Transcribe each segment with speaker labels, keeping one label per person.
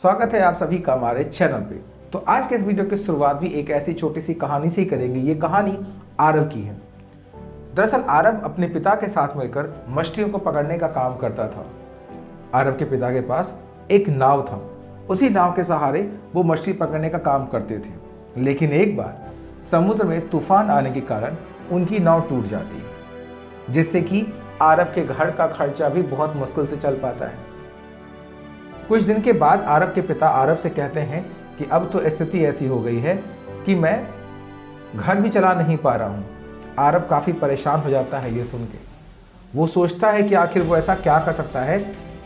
Speaker 1: स्वागत है आप सभी का हमारे चैनल पे। तो आज के इस वीडियो की शुरुआत भी एक ऐसी छोटी सी कहानी से ही करेंगे। ये कहानी आरव की है। दरअसल आरव अपने पिता के साथ मिलकर मछलियों को पकड़ने का काम करता था। आरव के पिता के पास एक नाव था। उसी नाव के सहारे वो मछली पकड़ने का काम करते थे। लेकिन एक बार समुद्र में तूफान आने के कारण उनकी नाव टूट जाती है, जिससे कि आरव के घर का खर्चा भी बहुत मुश्किल से चल पाता है। कुछ दिन के बाद आरव के पिता आरव से कहते हैं कि अब तो स्थिति ऐसी हो गई है कि मैं घर भी चला नहीं पा रहा हूँ। आरव काफ़ी परेशान हो जाता है ये सुन के। वो सोचता है कि आखिर वो ऐसा क्या कर सकता है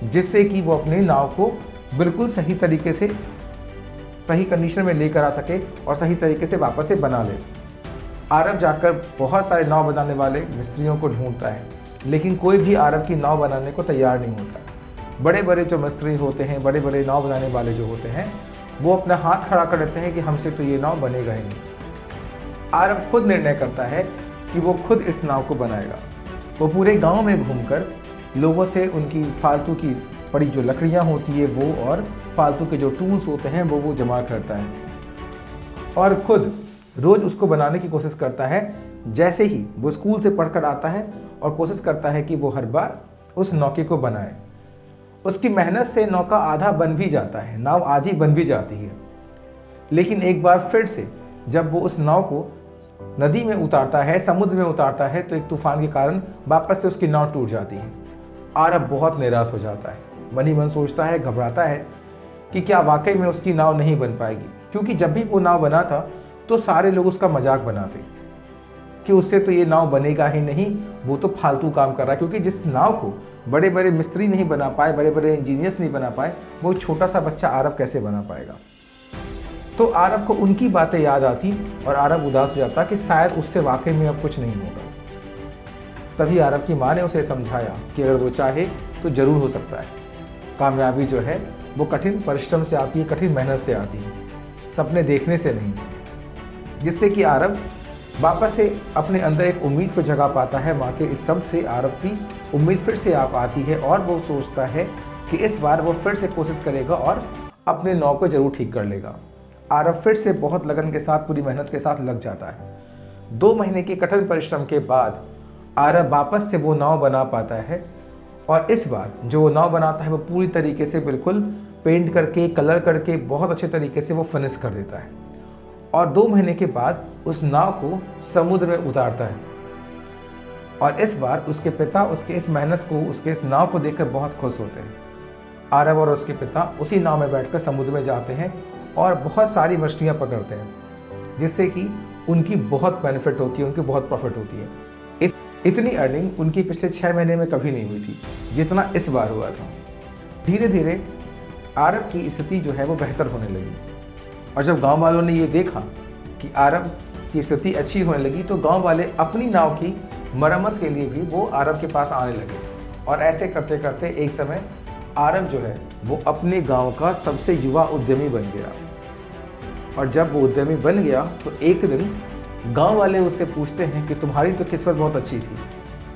Speaker 1: जिससे कि वो अपनी नाव को बिल्कुल सही तरीके से सही कंडीशन में लेकर आ सके और सही तरीके से वापस से बना ले। आरव जाकर बहुत सारे नाव बनाने वाले मिस्त्रियों को ढूंढता है, लेकिन कोई भी आरव की नाव बनाने को तैयार नहीं होता। बड़े बड़े जो मिस्त्री होते हैं, बड़े बड़े नाव बनाने वाले जो होते हैं, वो अपना हाथ खड़ा कर देते हैं कि हमसे तो ये नाव बनेगा ही नहीं। आरव खुद निर्णय करता है कि वो खुद इस नाव को बनाएगा। वो पूरे गांव में घूमकर लोगों से उनकी फालतू की पड़ी जो लकड़ियां होती है वो और फालतू के जो टूल्स होते हैं वो जमा करता है और खुद रोज उसको बनाने की कोशिश करता है। जैसे ही वो स्कूल से पढ़कर आता है और कोशिश करता है कि वो हर बार उस नौके को बनाए। उसकी मेहनत से नौका आधा बन भी जाता है, नाव आधी बन भी जाती है। लेकिन एक बार फिर से जब वो उस नाव को नदी में उतारता है, समुद्र में उतारता है, तो एक तूफान के कारण वापस से उसकी नाव टूट जाती है। आरव बहुत निराश हो जाता है, मन ही मन सोचता है, घबराता है कि क्या वाकई में उसकी नाव नहीं बन पाएगी। क्योंकि जब भी वो नाव बना था तो सारे लोग उसका मजाक बनाते कि उससे तो ये नाव बनेगा ही नहीं, वो तो फालतू काम कर रहा है। क्योंकि जिस नाव को बड़े बड़े मिस्त्री नहीं बना पाए, बड़े बड़े इंजीनियर्स नहीं बना पाए, वो छोटा सा बच्चा आरव कैसे बना पाएगा। तो आरव को उनकी बातें याद आती और आरव उदास हो जाता कि शायद उससे वाकई में अब कुछ नहीं होगा। तभी आरव की माँ ने उसे समझाया कि अगर वो चाहे तो जरूर हो सकता है। कामयाबी जो है वो कठिन परिश्रम से आती है, कठिन मेहनत से आती है, सपने देखने से नहीं। जिससे कि आरव वापस से अपने अंदर एक उम्मीद को जगा पाता है। माँ के इस सब से आरव की उम्मीद फिर से आप आती है और वो सोचता है कि इस बार वो फिर से कोशिश करेगा और अपने नाव को जरूर ठीक कर लेगा। आरव फिर से बहुत लगन के साथ, पूरी मेहनत के साथ लग जाता है। 2 महीने के कठिन परिश्रम के बाद आरव वापस से वो नाव बना पाता है और इस बार जो वो नाव बनाता है वो पूरी तरीके से बिल्कुल पेंट करके, कलर करके बहुत अच्छे तरीके से वो फिनिश कर देता है। और 2 महीने के बाद उस नाव को समुद्र में उतारता है और इस बार उसके पिता उसके इस मेहनत को, उसके इस नाव को देखकर बहुत खुश होते हैं। आरव और उसके पिता उसी नाव में बैठकर समुद्र में जाते हैं और बहुत सारी मछलियां पकड़ते हैं, जिससे कि उनकी बहुत बेनिफिट होती है, उनकी बहुत प्रॉफिट होती है। इतनी अर्निंग उनकी पिछले 6 महीने में कभी नहीं हुई थी जितना इस बार हुआ था। धीरे धीरे आरव की स्थिति जो है वो बेहतर होने लगी और जब गांव वालों ने ये देखा कि आरव की स्थिति अच्छी होने लगी तो गांव वाले अपनी नाव की मरम्मत के लिए भी वो आरव के पास आने लगे। और ऐसे करते करते एक समय आरव जो है वो अपने गांव का सबसे युवा उद्यमी बन गया। और जब वो उद्यमी बन गया तो एक दिन गांव वाले उससे पूछते हैं कि तुम्हारी तो किस्मत बहुत अच्छी थी,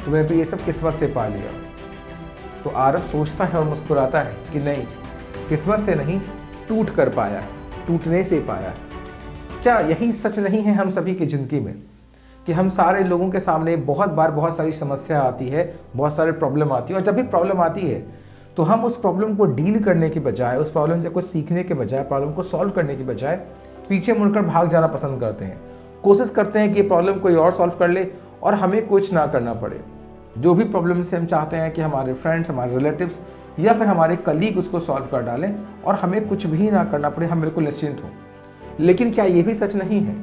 Speaker 1: तुमने तो ये सब किस्मत से पा लिया। तो आरव सोचता है और मुस्कुराता है कि नहीं, किस्मत से नहीं, टूट कर पाया है, टूटने से पाया है। क्या यही सच नहीं है हम सभी की जिंदगी में कि हम सारे लोगों के सामने बहुत बार बहुत सारी समस्या आती है, बहुत सारे प्रॉब्लम आती है और जब भी प्रॉब्लम आती है तो हम उस प्रॉब्लम को डील करने के बजाय, उस प्रॉब्लम से कुछ सीखने के बजाय, प्रॉब्लम को सॉल्व करने के बजाय पीछे मुड़कर भाग जाना पसंद करते हैं। कोशिश करते हैं कि ये प्रॉब्लम कोई और सॉल्व कर ले और हमें कुछ ना करना पड़े। जो भी प्रॉब्लम से हम चाहते हैं कि हमारे फ्रेंड्स, हमारे रिलेटिव्स या फिर हमारे कलीग उसको सॉल्व कर डालें और हमें कुछ भी ना करना पड़े, हम बिल्कुल निश्चिंत हों। लेकिन क्या ये भी सच नहीं है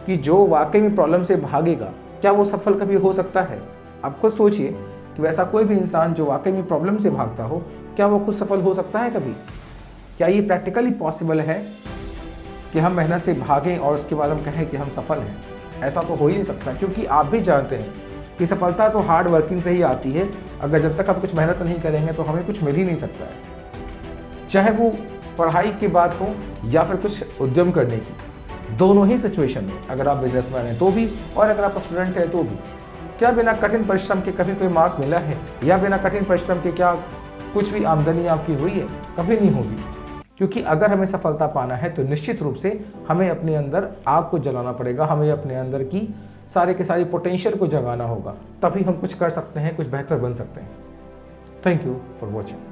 Speaker 1: कि जो वाकई में प्रॉब्लम से भागेगा क्या वो सफल कभी हो सकता है? आप खुद सोचिए कि वैसा कोई भी इंसान जो वाकई में प्रॉब्लम से भागता हो, क्या वो खुद सफल हो सकता है कभी? क्या ये प्रैक्टिकली पॉसिबल है कि हम मेहनत से भागें और उसके बाद हम कहें कि हम सफल हैं? ऐसा तो हो ही नहीं सकता, क्योंकि आप भी जानते हैं कि सफलता तो हार्ड वर्किंग से ही आती है। अगर जब तक आप कुछ मेहनत नहीं करेंगे तो हमें कुछ मिल ही नहीं सकता है, चाहे वो पढ़ाई की बात हो या फिर कुछ उद्यम करने की। दोनों ही सिचुएशन में, अगर आप बिजनेसमैन हैं तो भी और अगर आप स्टूडेंट हैं तो भी, क्या बिना कठिन परिश्रम के कभी कोई मार्क मिला है? या बिना कठिन परिश्रम के क्या कुछ भी आमदनी आपकी हुई है? कभी नहीं होगी। क्योंकि अगर हमें सफलता पाना है तो निश्चित रूप से हमें अपने अंदर आग को जलाना पड़ेगा, हमें अपने अंदर की सारे के सारी पोटेंशियल को जगाना होगा, तभी हम कुछ कर सकते हैं, कुछ बेहतर बन सकते हैं। Thank you for watching.